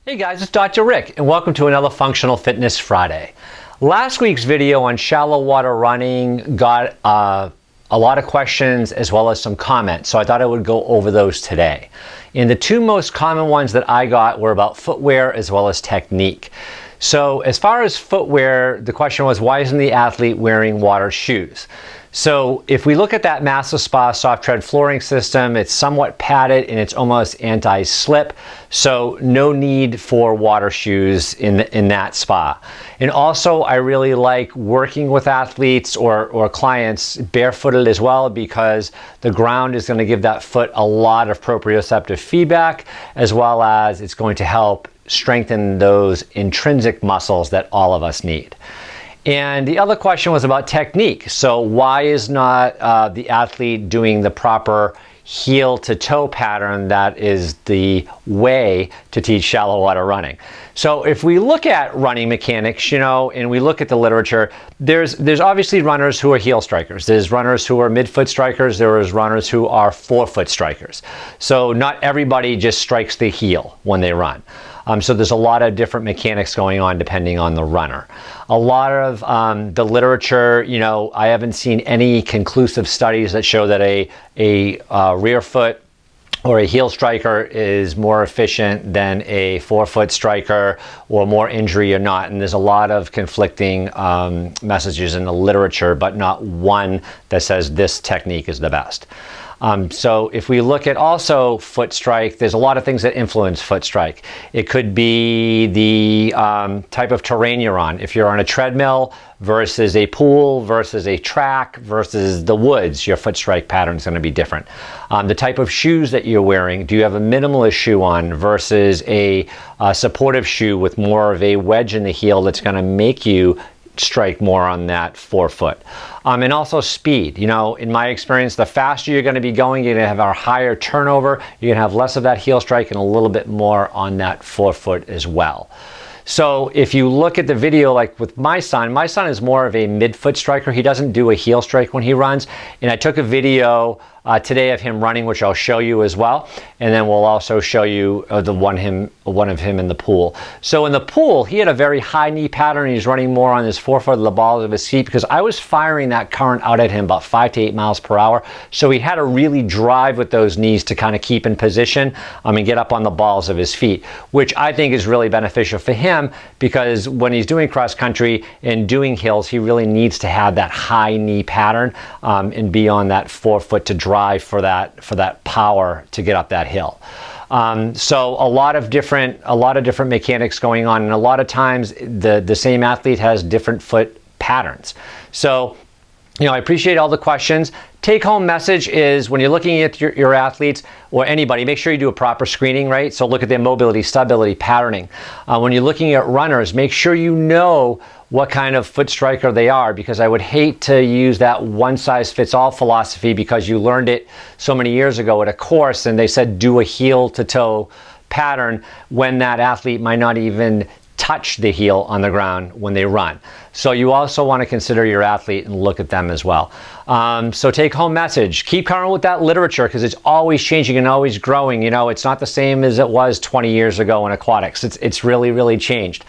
Hey guys, it's Dr. Rick and welcome to another Functional Fitness Friday. Last week's video on shallow water running got a lot of questions as well as some comments, so I thought I would go over those today. And the two most common ones that I got were about footwear as well as technique. So as far as footwear, the question was, why isn't the athlete wearing water shoes? So if we look at that Master Spa soft tread flooring system, it's somewhat padded and it's almost anti-slip, so no need for water shoes in that spa. And also I really like working with athletes or clients barefooted as well, because the ground is going to give that foot a lot of proprioceptive feedback, as well as it's going to help strengthen those intrinsic muscles that all of us need. And the other question was about technique. So why is not the athlete doing the proper heel to toe pattern that is the way to teach shallow water running? So if we look at running mechanics, and we look at the literature, there's obviously runners who are heel strikers. There's runners who are midfoot strikers. There's runners who are forefoot strikers. So not everybody just strikes the heel when they run. So there's a lot of different mechanics going on depending on the runner. A lot of the literature, I haven't seen any conclusive studies that show that a rear foot or a heel striker is more efficient than a forefoot striker, or more injury or not. And there's a lot of conflicting messages in the literature, but not one that says this technique is the best. So if we look at also foot strike, there's a lot of things that influence foot strike. It could be the type of terrain you're on. If you're on a treadmill versus a pool versus a track versus the woods, your foot strike pattern is going to be different. The type of shoes that you're wearing. Do you have a minimalist shoe on versus a supportive shoe with more of a wedge in the heel that's going to make you strike more on that forefoot? And also speed. In my experience, the faster you're going to be going, you're going to have a higher turnover, you're going to have less of that heel strike and a little bit more on that forefoot as well. So if you look at the video, like with my son is more of a midfoot striker. He doesn't do a heel strike when he runs. And I took a video today of him running, which I'll show you as well. And then we'll also show you one of him in the pool. So in the pool, he had a very high knee pattern. He's running more on his forefoot, the balls of his feet, because I was firing that current out at him about 5 to 8 miles per hour. So he had to really drive with those knees to kind of keep in position and get up on the balls of his feet, which I think is really beneficial for him, because when he's doing cross country and doing hills, he really needs to have that high knee pattern and be on that forefoot to drive for that power to get up that hill. So a lot of different mechanics going on, and a lot of times the same athlete has different foot patterns. So I appreciate all the questions. Take home message is, when you're looking at your athletes or anybody, make sure you do a proper screening, right? So look at their mobility, stability, patterning. When you're looking at runners, make sure you know what kind of foot striker they are, because I would hate to use that one-size-fits-all philosophy, because you learned it so many years ago at a course and they said do a heel-to-toe pattern when that athlete might not even touch the heel on the ground when they run. So you also want to consider your athlete and look at them as well. So take home message, keep current with that literature, because it's always changing and always growing. It's not the same as it was 20 years ago in aquatics. It's really, really changed.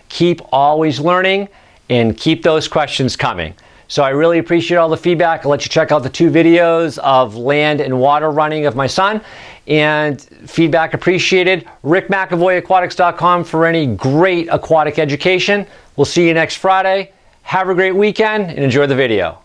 Keep always learning and keep those questions coming. So I really appreciate all the feedback. I'll let you check out the 2 videos of land and water running of my son, and feedback appreciated. Rick McAvoy, Aquatics.com for any great aquatic education. We'll see you next Friday. Have a great weekend and enjoy the video.